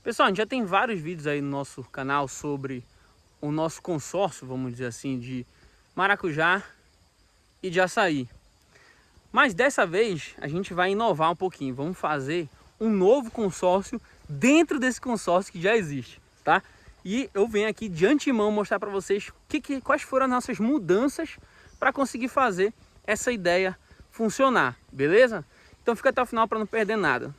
Pessoal, a gente já tem vários vídeos aí no nosso canal sobre o nosso consórcio, vamos dizer assim, de maracujá e de açaí. Mas dessa vez a gente vai inovar um pouquinho, vamos fazer um novo consórcio dentro desse consórcio que já existe, tá? E eu venho aqui de antemão mostrar para vocês quais foram as nossas mudanças para conseguir fazer essa ideia funcionar, beleza? Então fica até o final para não perder nada.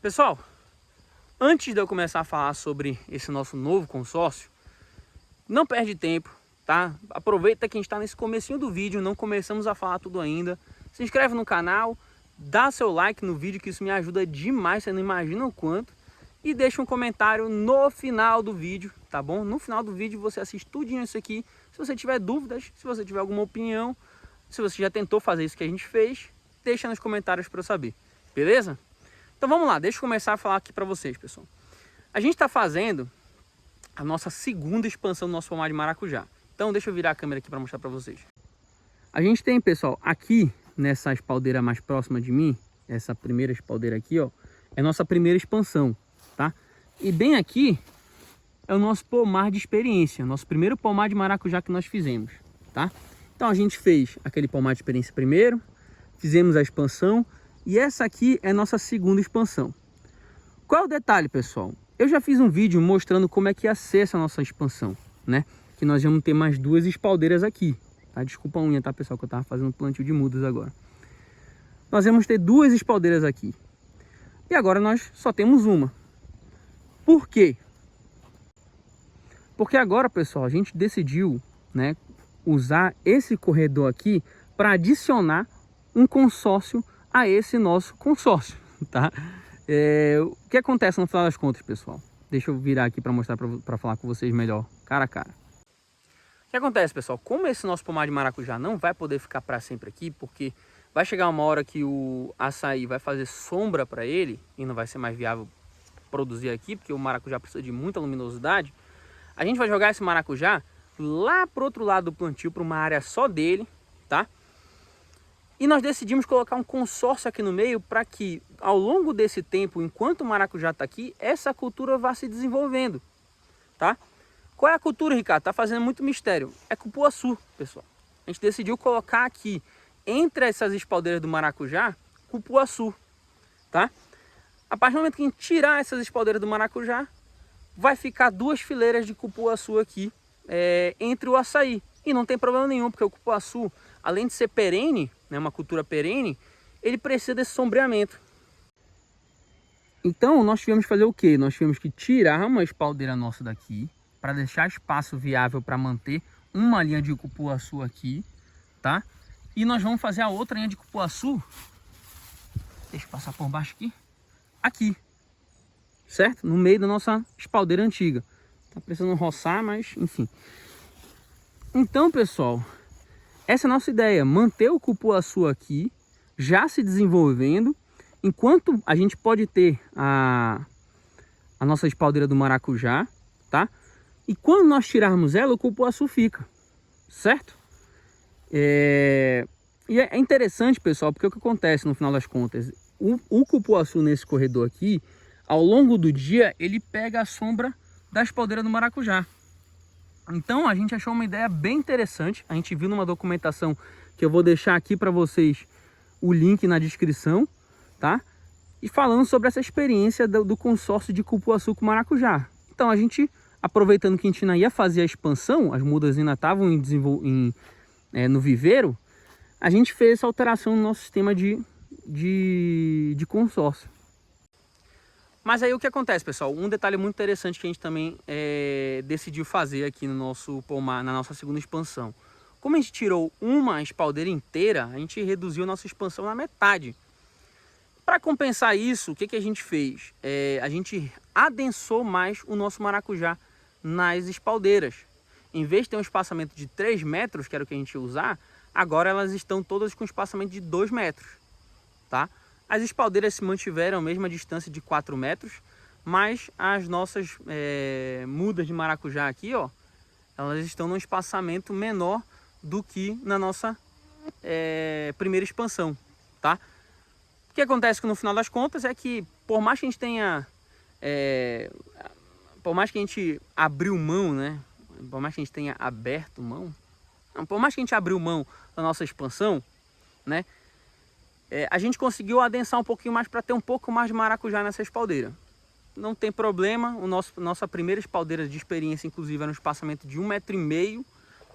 Pessoal, antes de eu começar a falar sobre esse nosso novo consórcio, não perde tempo, tá? Aproveita que a gente está nesse comecinho do vídeo, não começamos a falar tudo ainda. Se inscreve no canal, dá seu like no vídeo, que isso me ajuda demais, você não imagina o quanto. E deixa um comentário no final do vídeo, tá bom? No final do vídeo você assiste tudinho isso aqui. Se você tiver dúvidas, se você tiver alguma opinião, se você já tentou fazer isso que a gente fez, deixa nos comentários para eu saber, beleza? Então vamos lá, deixa eu começar a falar aqui para vocês, pessoal. A gente está fazendo a nossa segunda expansão do nosso pomar de maracujá. Então deixa eu virar a câmera aqui para mostrar para vocês. A gente tem, pessoal, aqui nessa espaldeira mais próxima de mim, essa primeira espaldeira aqui, ó, é a nossa primeira expansão, tá? E bem aqui é o nosso pomar de experiência, nosso primeiro pomar de maracujá que nós fizemos, tá? Então a gente fez aquele pomar de experiência primeiro, fizemos a expansão. E essa aqui é a nossa segunda expansão. Qual é o detalhe, pessoal? Eu já fiz um vídeo mostrando como é que ia ser essa nossa expansão, né? Que nós vamos ter mais duas espaldeiras aqui, tá? Desculpa a unha, tá, pessoal? Que eu tava fazendo plantio de mudas agora. Nós vamos ter duas espaldeiras aqui. E agora nós só temos uma. Por quê? Porque agora, pessoal, a gente decidiu, né, usar esse corredor aqui para adicionar um consórcio a esse nosso consórcio, tá? O que acontece no final das contas, pessoal? Deixa eu virar aqui para mostrar, para falar com vocês melhor, cara a cara. O que acontece, pessoal? Como esse nosso pomar de maracujá não vai poder ficar para sempre aqui, porque vai chegar uma hora que o açaí vai fazer sombra para ele e não vai ser mais viável produzir aqui, porque o maracujá precisa de muita luminosidade, a gente vai jogar esse maracujá lá pro outro lado do plantio, para uma área só dele, tá? E nós decidimos colocar um consórcio aqui no meio para que, ao longo desse tempo, enquanto o maracujá está aqui, essa cultura vá se desenvolvendo, tá? Qual é a cultura, Ricardo? Tá fazendo muito mistério. É cupuaçu, pessoal. A gente decidiu colocar aqui, entre essas espaldeiras do maracujá, cupuaçu, tá? A partir do momento que a gente tirar essas espaldeiras do maracujá, vai ficar duas fileiras de cupuaçu aqui, entre o açaí. E não tem problema nenhum, porque o cupuaçu, além de ser perene, né, uma cultura perene, ele precisa desse sombreamento. Então nós tivemos que fazer o quê? Nós tivemos que tirar uma espaldeira nossa daqui, para deixar espaço viável para manter uma linha de cupuaçu aqui, tá? E nós vamos fazer a outra linha de cupuaçu, deixa eu passar por baixo aqui, certo? No meio da nossa espaldeira antiga. Tá precisando roçar, mas enfim. Então, pessoal, essa é a nossa ideia, manter o cupuaçu aqui, já se desenvolvendo, enquanto a gente pode ter a nossa espaldeira do maracujá, tá? E quando nós tirarmos ela, o cupuaçu fica, certo? E é interessante, pessoal, porque o que acontece no final das contas, o cupuaçu nesse corredor aqui, ao longo do dia, ele pega a sombra da espaldeira do maracujá. Então a gente achou uma ideia bem interessante, a gente viu numa documentação que eu vou deixar aqui para vocês o link na descrição, tá? E falando sobre essa experiência do consórcio de cupuaçu com maracujá. Então a gente, aproveitando que a gente ainda ia fazer a expansão, as mudas ainda estavam no viveiro, a gente fez essa alteração no nosso sistema de consórcio. Mas aí o que acontece, pessoal? Um detalhe muito interessante que a gente também decidiu fazer aqui no nosso pomar, na nossa segunda expansão. Como a gente tirou uma espaldeira inteira, a gente reduziu a nossa expansão na metade. Para compensar isso, o que a gente fez? A gente adensou mais o nosso maracujá nas espaldeiras. Em vez de ter um espaçamento de 3 metros, que era o que a gente ia usar, agora elas estão todas com espaçamento de 2 metros, tá? As espaldeiras se mantiveram a mesma distância de 4 metros, mas as nossas mudas de maracujá aqui, ó, elas estão num espaçamento menor do que na nossa primeira expansão, tá? O que acontece que no final das contas é que por mais que a gente tenha, por mais que a gente abriu mão, né? Por mais que a gente tenha aberto mão, não, por mais que a gente abriu mão da nossa expansão, né? A gente conseguiu adensar um pouquinho mais para ter um pouco mais de maracujá nessa espaldeira. Não tem problema, nossa primeira espaldeira de experiência, inclusive, era um espaçamento de 1,5 m,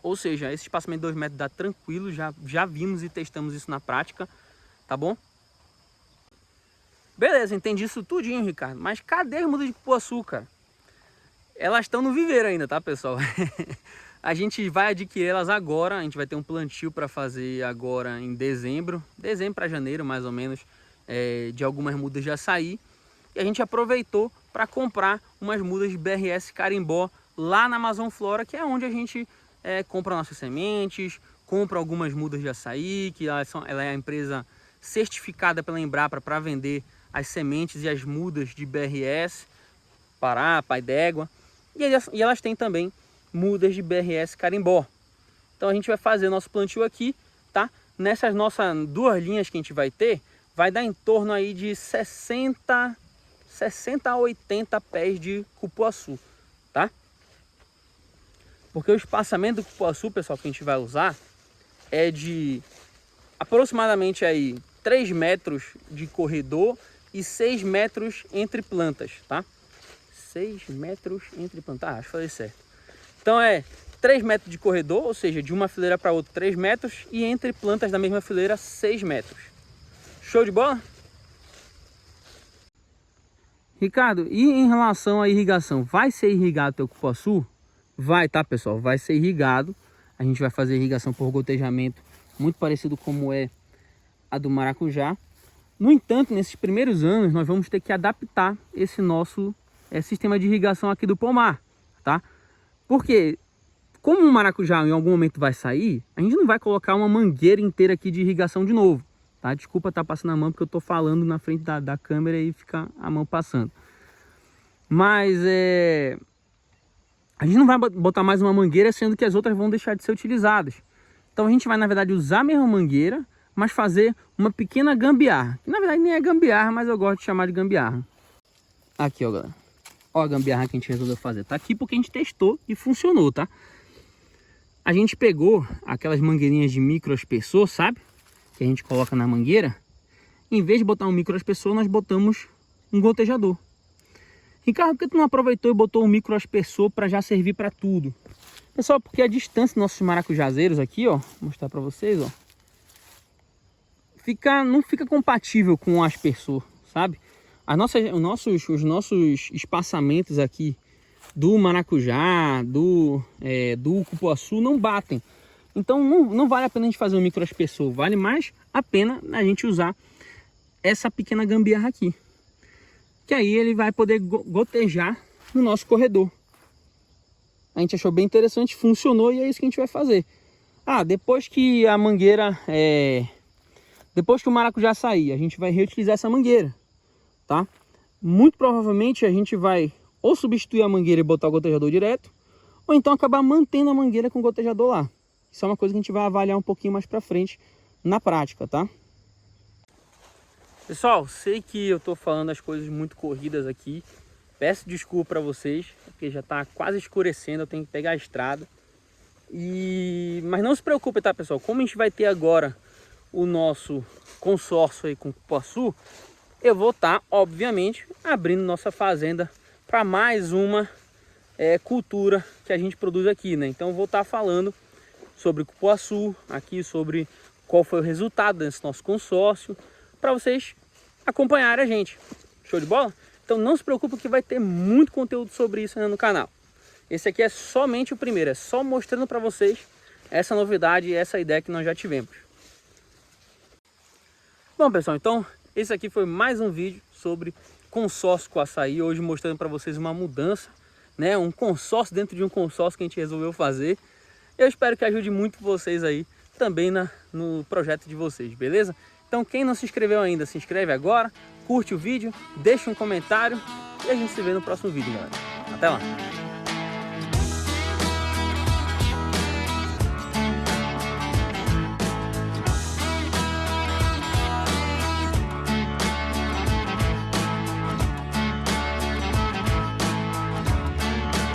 ou seja, esse espaçamento de 2 metros dá tranquilo, já vimos e testamos isso na prática, tá bom? Beleza, entendi isso tudinho, Ricardo, mas cadê as mudas de cupuaçu, cara? Elas estão no viveiro ainda, tá, pessoal? A gente vai adquirir elas agora, a gente vai ter um plantio para fazer agora em dezembro para janeiro, mais ou menos, de algumas mudas de açaí. E a gente aproveitou para comprar umas mudas de BRS Carimbó lá na Amazon Flora, que é onde a gente compra nossas sementes, compra algumas mudas de açaí, que ela é a empresa certificada pela Embrapa para vender as sementes e as mudas de BRS, Pará, Pai d'Égua, e elas têm também mudas de BRS Carimbó. Então a gente vai fazer nosso plantio aqui, tá? Nessas nossas 2 linhas que a gente vai ter, vai dar em torno aí de 60 a 80 pés de cupuaçu, tá? Porque o espaçamento do cupuaçu, pessoal, que a gente vai usar é de aproximadamente aí 3 metros de corredor e 6 metros entre plantas, tá? 6 metros entre plantas, acho que falei certo. Então 3 metros de corredor, ou seja, de uma fileira para outra 3 metros, e entre plantas da mesma fileira 6 metros. Show de bola? Ricardo, e em relação à irrigação, vai ser irrigado teu cupuaçu? Vai, tá, pessoal? Vai ser irrigado. A gente vai fazer irrigação por gotejamento, muito parecido como é a do maracujá. No entanto, nesses primeiros anos, nós vamos ter que adaptar esse nosso sistema de irrigação aqui do pomar, tá? Porque, como o maracujá em algum momento vai sair, a gente não vai colocar uma mangueira inteira aqui de irrigação de novo, tá? Desculpa estar passando a mão, porque eu tô falando na frente da câmera e fica a mão passando. Mas a gente não vai botar mais uma mangueira, sendo que as outras vão deixar de ser utilizadas. Então a gente vai, na verdade, usar a mesma mangueira, mas fazer uma pequena gambiarra. Que na verdade nem é gambiarra, mas eu gosto de chamar de gambiarra. Aqui, ó, galera. Ó a gambiarra que a gente resolveu fazer. Tá aqui porque a gente testou e funcionou, tá? A gente pegou aquelas mangueirinhas de microaspersor, sabe? Que a gente coloca na mangueira. Em vez de botar um microaspersor, nós botamos um gotejador. Ricardo, por que tu não aproveitou e botou um microaspersor para já servir para tudo? Pessoal, porque a distância dos nossos maracujazeiros aqui, ó, vou mostrar para vocês, ó, não fica compatível com o aspersor, sabe? Os nossos espaçamentos aqui do maracujá, do cupuaçu não batem. Então não vale a pena a gente fazer um microaspersor, vale mais a pena a gente usar essa pequena gambiarra aqui. Que aí ele vai poder gotejar no nosso corredor. A gente achou bem interessante, funcionou e é isso que a gente vai fazer. Depois que a mangueira, depois que o maracujá sair, a gente vai reutilizar essa mangueira, tá? Muito provavelmente a gente vai ou substituir a mangueira e botar o gotejador direto, ou então acabar mantendo a mangueira com o gotejador lá. Isso é uma coisa que a gente vai avaliar um pouquinho mais pra frente na prática, tá? Pessoal, sei que eu tô falando as coisas muito corridas aqui. Peço desculpa para vocês, porque já tá quase escurecendo, eu tenho que pegar a estrada. Mas não se preocupe, tá, pessoal? Como a gente vai ter agora o nosso consórcio aí com o cupuaçu, eu vou estar, obviamente, abrindo nossa fazenda para mais uma cultura que a gente produz aqui, né? Então eu vou estar falando sobre o cupuaçu aqui, sobre qual foi o resultado desse nosso consórcio, para vocês acompanharem a gente. Show de bola? Então não se preocupe que vai ter muito conteúdo sobre isso ainda no canal. Esse aqui é somente o primeiro, é só mostrando para vocês essa novidade e essa ideia que nós já tivemos. Bom, pessoal, então esse aqui foi mais um vídeo sobre consórcio com açaí, hoje mostrando para vocês uma mudança, né? Um consórcio dentro de um consórcio que a gente resolveu fazer. Eu espero que ajude muito vocês aí também no projeto de vocês, beleza? Então quem não se inscreveu ainda, se inscreve agora, curte o vídeo, deixa um comentário e a gente se vê no próximo vídeo, galera. Até lá!